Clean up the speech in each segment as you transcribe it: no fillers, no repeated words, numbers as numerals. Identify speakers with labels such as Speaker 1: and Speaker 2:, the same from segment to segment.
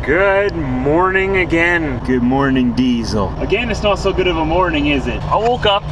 Speaker 1: Good morning again.
Speaker 2: Good morning, Diesel.
Speaker 1: Again, it's not so good of a morning, is it? I woke up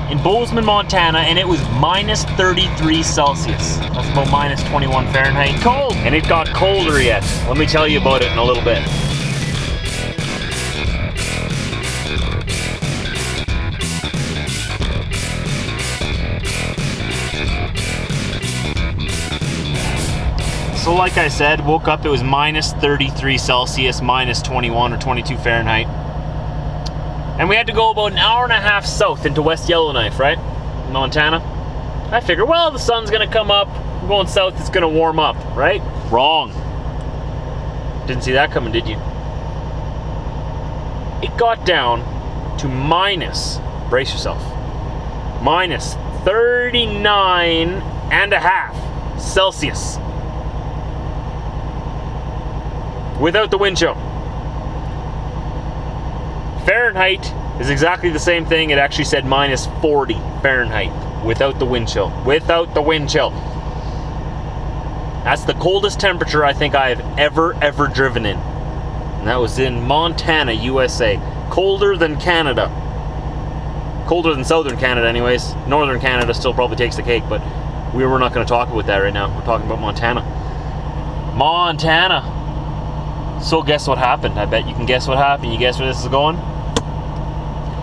Speaker 1: in Bozeman, Montana, and it was minus 33 Celsius. That's about minus 21 Fahrenheit. Cold! And it got colder yet. Let me tell you about it in a little bit. So like I said, woke up, it was minus 33 Celsius, minus 21 or 22 Fahrenheit. And we had to go about an hour and a half south into West Yellowknife, right? Montana. I figured, well, the sun's gonna come up, we're going south, it's gonna warm up, right? Wrong. Didn't see that coming, did you? It got down to minus, brace yourself, minus 39 and a half Celsius. Without the wind chill. Fahrenheit is exactly the same thing. It actually said minus 40 Fahrenheit without the wind chill. Without the wind chill. That's the coldest temperature I think I have ever driven in. And that was in Montana, USA. Colder than Canada. Colder than southern Canada anyways. Northern Canada still probably takes the cake, but we're not going to talk about that right now. We're talking about Montana. Montana. So guess what happened? I bet you can guess what happened. You guess where this is going?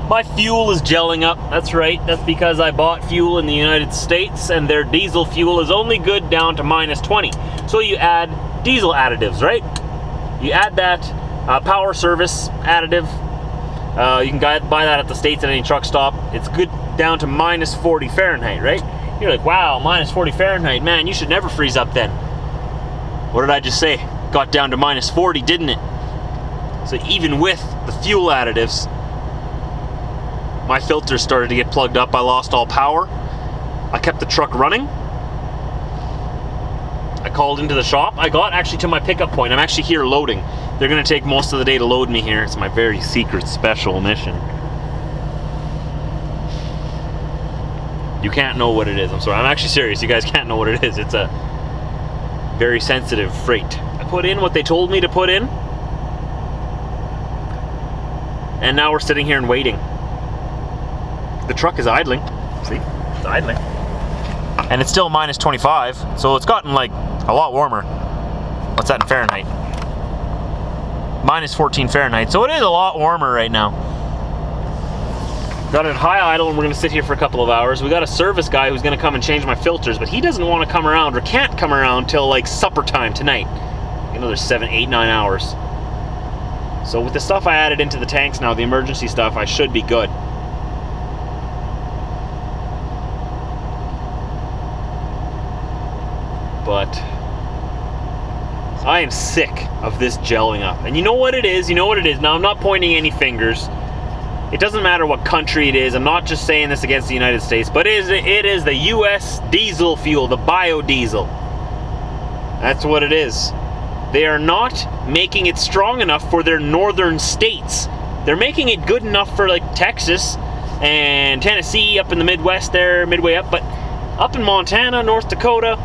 Speaker 1: My fuel is gelling up. That's right. That's because I bought fuel in the United States and their diesel fuel is only good down to minus 20. So you add diesel additives, right? You add that power service additive. You can buy that at the States at any truck stop. It's good down to minus 40 Fahrenheit, right? You're like, wow, minus 40 Fahrenheit. Man, you should never freeze up then. What did I just say? Got down to minus 40, didn't it? So even with the fuel additives, my filters started to get plugged up. I lost all power. I kept the truck running. I called into the shop. I got actually to my pickup point. I'm actually here loading. They're gonna take most of the day to load me here. It's my very secret special mission. You can't know what it is. I'm sorry. I'm actually serious. You guys can't know what it is. It's a very sensitive freight. I put in what they told me to put in. And now we're sitting here and waiting. The truck is idling. See? It's idling. And it's still minus 25, so it's gotten like a lot warmer. What's that in Fahrenheit? Minus 14 Fahrenheit, so it is a lot warmer right now. Got it at high idle and we're gonna sit here for a couple of hours. We got a service guy who's gonna come and change my filters, but he doesn't want to come around or can't come around till like supper time tonight. Another 7, 8, 9 hours. So with the stuff I added into the tanks now, the emergency stuff, I should be good. But I am sick of this gelling up. And you know what it is? You know what it is. Now I'm not pointing any fingers. It doesn't matter what country it is. I'm not just saying this against the United States, but it is the US diesel fuel, the biodiesel. That's what it is. They are not making it strong enough for their northern states. They're making it good enough for like Texas and Tennessee up in the Midwest there, midway up, but up in Montana, North Dakota,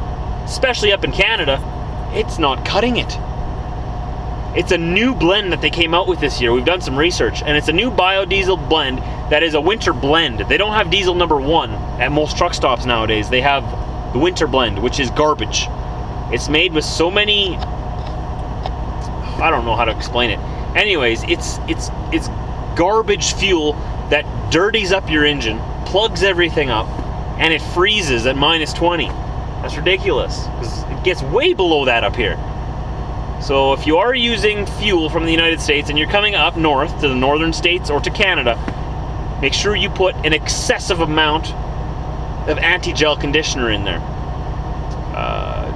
Speaker 1: especially up in Canada, it's not cutting it. It's a new blend that they came out with this year. We've done some research, and it's a new biodiesel blend that is a winter blend. They don't have diesel number 1 at most truck stops nowadays. They have the winter blend, which is garbage. It's made with so many, I don't know how to explain it. Anyways, it's garbage fuel that dirties up your engine, plugs everything up, and it freezes at minus 20. That's ridiculous, because it gets way below that up here. So if you are using fuel from the United States and you're coming up north to the northern states or to Canada, make sure you put an excessive amount of anti-gel conditioner in there.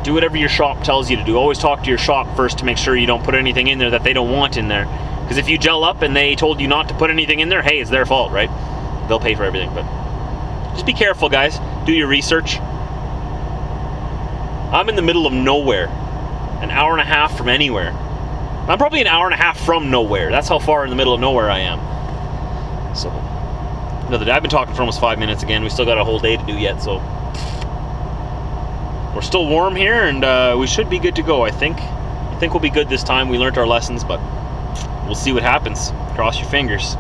Speaker 1: Do whatever your shop tells you to do. Always talk to your shop first to make sure you don't put anything in there that they don't want in there. Because if you gel up and they told you not to put anything in there, hey, it's their fault, right? They'll pay for everything, but just be careful, guys. Do your research. I'm in the middle of nowhere. An hour and a half from anywhere. I'm probably an hour and a half from nowhere. That's how far in the middle of nowhere I am. So, another day. I've been talking for almost 5 minutes again. We still got a whole day to do yet, so we're still warm here, and we should be good to go, I think think we'll be good this time. We learned our lessons, but we'll see what happens. Cross your fingers.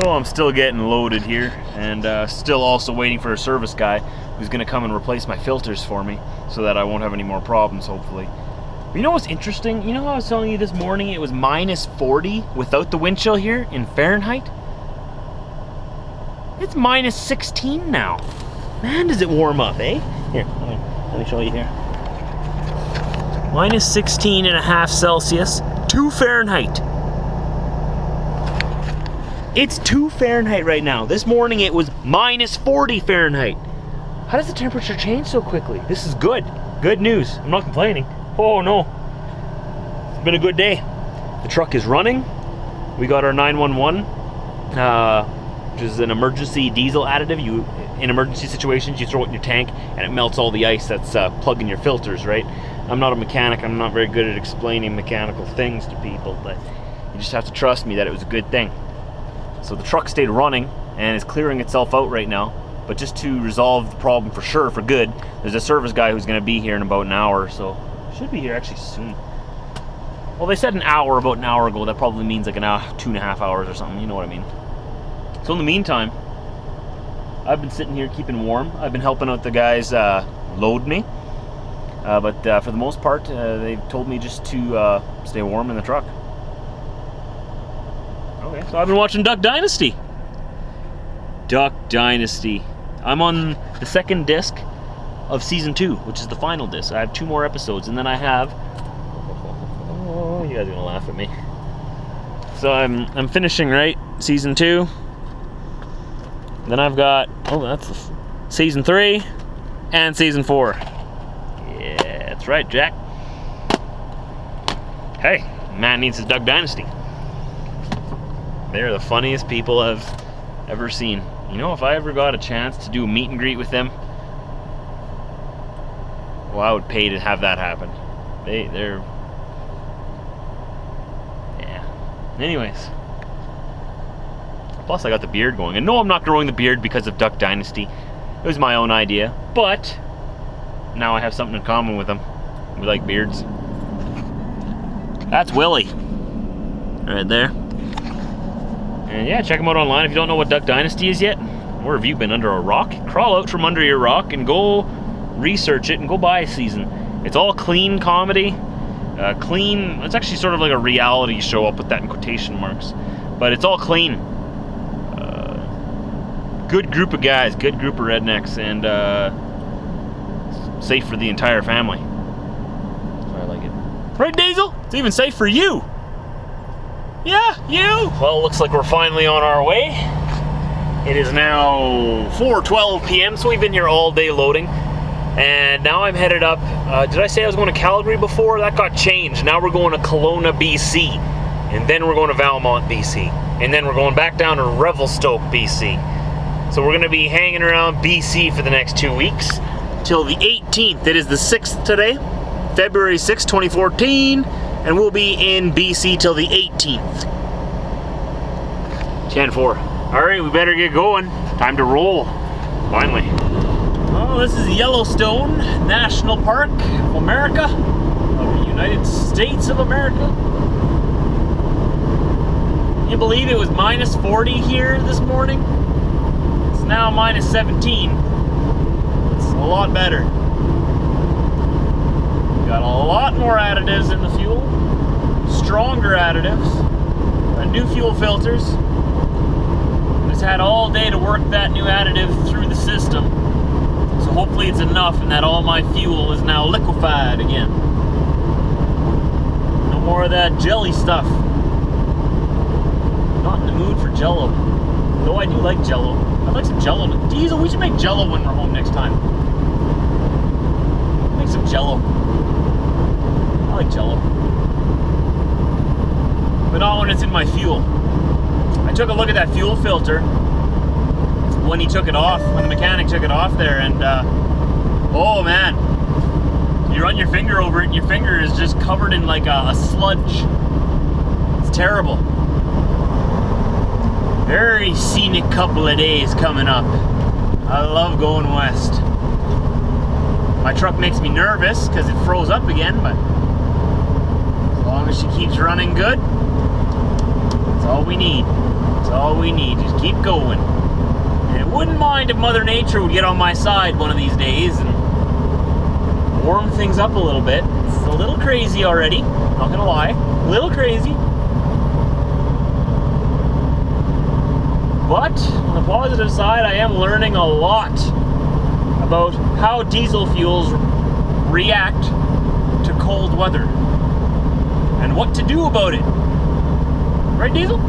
Speaker 1: So I'm still getting loaded here, and still also waiting for a service guy who's gonna come and replace my filters for me so that I won't have any more problems, hopefully. But you know what's interesting? You know how I was telling you this morning it was minus 40 without the wind chill here in Fahrenheit? It's minus 16 now. Man, does it warm up, eh? Here, let me show you here. Minus 16.5 Celsius, 2 Fahrenheit. It's 2 Fahrenheit right now. This morning it was minus 40 Fahrenheit. How does the temperature change so quickly? This is good. Good news. I'm not complaining. Oh no. It's been a good day. The truck is running. We got our 911, which is an emergency diesel additive. In emergency situations, you throw it in your tank and it melts all the ice that's plugging your filters, right? I'm not a mechanic. I'm not very good at explaining mechanical things to people, but you just have to trust me that it was a good thing. So the truck stayed running and is clearing itself out right now. But just to resolve the problem for sure, for good, there's a service guy who's going to be here in about an hour, so should be here actually soon. Well, they said an hour about an hour ago. That probably means like an hour, 2.5 hours or something. You know what I mean. So in the meantime, I've been sitting here keeping warm. I've been helping out the guys load me. But for the most part, they've told me just to stay warm in the truck. Okay, so I've been watching Duck Dynasty. Duck Dynasty. I'm on the second disc of season 2, which is the final disc. I have 2 more episodes, and then I have... Oh, you guys are gonna laugh at me. So I'm finishing, right? Season 2. Then I've got... Oh, that's season 3 and season 4. Yeah, that's right, Jack. Hey, man needs his Duck Dynasty. They're the funniest people I've ever seen. You know, if I ever got a chance to do a meet and greet with them, well, I would pay to have that happen. They're... Yeah. Anyways. Plus, I got the beard going. And no, I'm not growing the beard because of Duck Dynasty. It was my own idea. But, now I have something in common with them. We like beards. That's Willie. Right there. And yeah, check them out online if you don't know what Duck Dynasty is yet. Where have you been, under a rock? Crawl out from under your rock and go research it and go buy a season. It's all clean comedy. Clean, it's actually sort of like a reality show, I'll put that in quotation marks. But it's all clean. Good group of guys, good group of rednecks, and safe for the entire family. So I like it. Right, Diesel? It's even safe for you. Yeah, you! Well, looks like we're finally on our way. It is now 4:12 p.m., so we've been here all day loading. And now I'm headed up, did I say I was going to Calgary before? That got changed. Now we're going to Kelowna, BC. And then we're going to Valmont, BC. And then we're going back down to Revelstoke, BC. So we're going to be hanging around BC for the next 2 weeks. Till the 18th. It is the 6th today. February 6th, 2014. And we'll be in BC till the 18th. 10-4. Alright, we better get going. Time to roll. Finally. Oh, this is Yellowstone National Park of America. Of the United States of America. Can you believe it was minus 40 here this morning? It's now minus 17. It's a lot better. Got a lot more additives in the fuel, stronger additives, and new fuel filters. Just had all day to work that new additive through the system, so hopefully it's enough and that all my fuel is now liquefied again. No more of that jelly stuff. Not in the mood for Jello, though I do like Jello. I'd like some Jello. Diesel, we should make Jello when we're home next time. Make some Jello. I like Jello. But not when it's in my fuel. I took a look at that fuel filter when he took it off, when the mechanic took it off there, and oh man, you run your finger over it and your finger is just covered in like a sludge. It's terrible. Very scenic couple of days coming up. I love going west. My truck makes me nervous because it froze up again, but long as she keeps running good, that's all we need. That's all we need. Just keep going. And I wouldn't mind if Mother Nature would get on my side one of these days and warm things up a little bit. It's a little crazy already, not gonna lie. A little crazy. But on the positive side, I am learning a lot about how diesel fuels react to cold weather and what to do about it. Right, Diesel?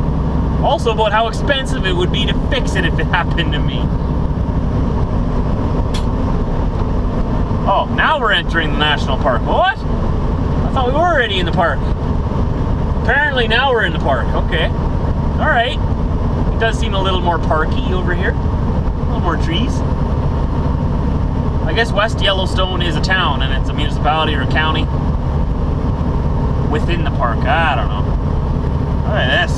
Speaker 1: Also about how expensive it would be to fix it if it happened to me. Oh, now we're entering the national park. What? I thought we were already in the park. Apparently now we're in the park. Okay. Alright. It does seem a little more parky over here. A little more trees. I guess West Yellowstone is a town and it's a municipality or a county within the park. I don't know. Look at this.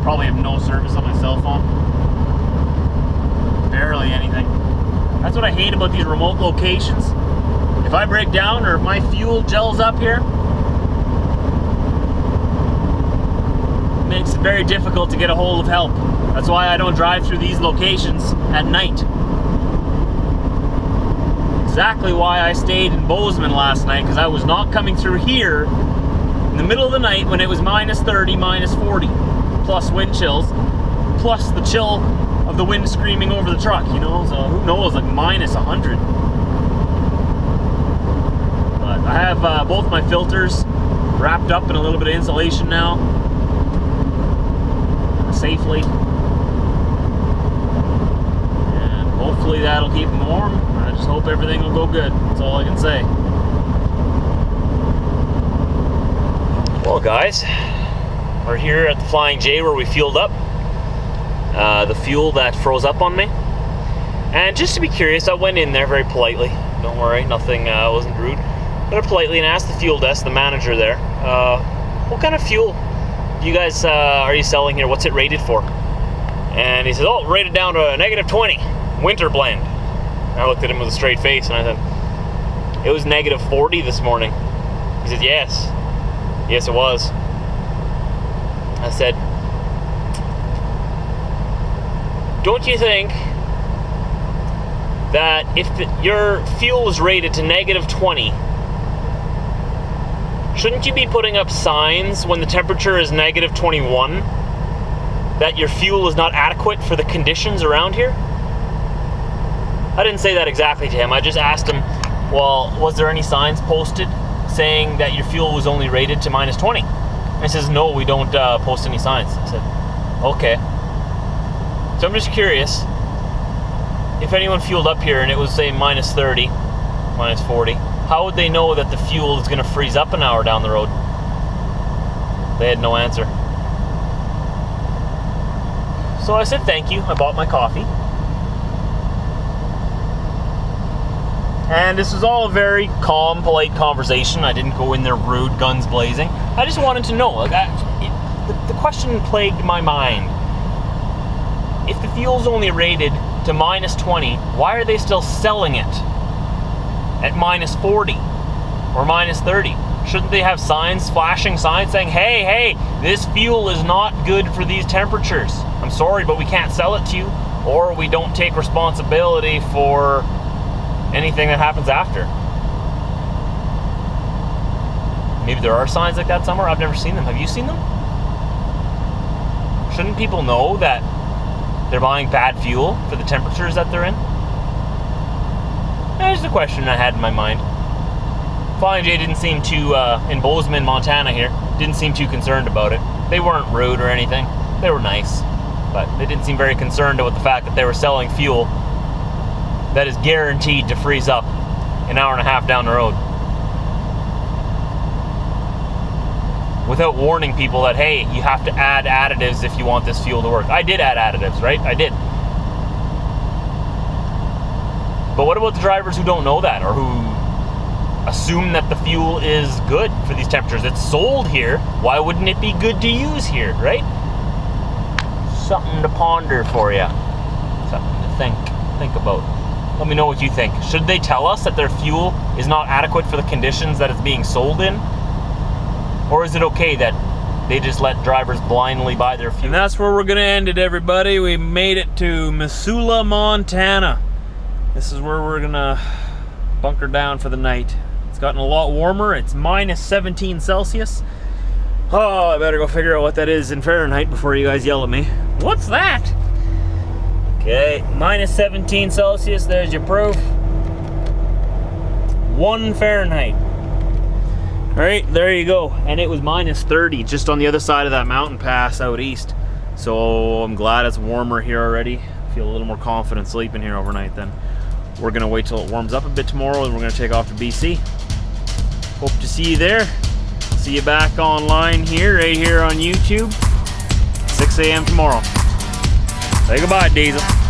Speaker 1: Probably have no service on my cell phone. Barely anything. That's what I hate about these remote locations. If I break down or if my fuel gels up here, it makes it very difficult to get a hold of help. That's why I don't drive through these locations at night. Exactly why I stayed in Bozeman last night, because I was not coming through here in the middle of the night when it was minus 30, minus 40, plus wind chills, plus the chill of the wind screaming over the truck, you know, so who knows, like minus 100. But I have both my filters wrapped up in a little bit of insulation now, safely, and hopefully that'll keep them warm. I just hope everything will go good. That's all I can say. Well, guys, we're here at the Flying J where we fueled up. The fuel that froze up on me. And just to be curious, I went in there very politely. Don't worry, nothing, wasn't rude. But politely and asked the fuel desk, the manager there, what kind of fuel you guys are you selling here? What's it rated for? And he said, oh, rated down to a negative 20, winter blend. And I looked at him with a straight face and I said, it was negative 40 this morning. He said, yes. Yes, it was. I said, don't you think that if your fuel was rated to negative 20, shouldn't you be putting up signs when the temperature is negative 21 that your fuel is not adequate for the conditions around here? I didn't say that exactly to him. I just asked him, well, was there any signs posted saying that your fuel was only rated to minus 20? And he says, no, we don't post any signs. I said, okay. So I'm just curious, if anyone fueled up here and it was, say, minus 30, minus 40, how would they know that the fuel is going to freeze up an hour down the road? They had no answer. So I said thank you. I bought my coffee. And this was all a very calm, polite conversation. I didn't go in there rude, guns blazing. I just wanted to know. Like, the question plagued my mind. If the fuel's only rated to minus 20, why are they still selling it at minus 40 or minus 30? Shouldn't they have signs, flashing signs saying, hey, hey, this fuel is not good for these temperatures. I'm sorry, but we can't sell it to you, or we don't take responsibility for anything that happens after. Maybe there are signs like that somewhere. I've never seen them. Have you seen them? Shouldn't people know that they're buying bad fuel for the temperatures that they're in? There's the question I had in my mind. Flying J didn't seem too, in Bozeman, Montana here, didn't seem too concerned about it. They weren't rude or anything. They were nice. But they didn't seem very concerned about the fact that they were selling fuel that is guaranteed to freeze up an hour and a half down the road, without warning people that, hey, you have to add additives if you want this fuel to work. I did add additives, right? I did. But what about the drivers who don't know that, or who assume that the fuel is good for these temperatures? It's sold here. Why wouldn't it be good to use here, right? Something to ponder for you. Something to think about. Let me know what you think. Should they tell us that their fuel is not adequate for the conditions that it's being sold in? Or is it okay that they just let drivers blindly buy their fuel? And that's where we're gonna end it, everybody. We made it to Missoula, Montana. This is where we're gonna bunker down for the night. It's gotten a lot warmer. It's minus 17 Celsius. Oh, I better go figure out what that is in Fahrenheit before you guys yell at me. What's that? Okay, minus 17 Celsius, there's your proof. 1 Fahrenheit. All right, there you go. And it was minus 30 just on the other side of that mountain pass out east. So I'm glad it's warmer here already. I feel a little more confident sleeping here overnight then. We're gonna wait till it warms up a bit tomorrow and we're gonna take off to BC. Hope to see you there. See you back online here, right here on YouTube. 6 a.m. tomorrow. Say goodbye, Diesel.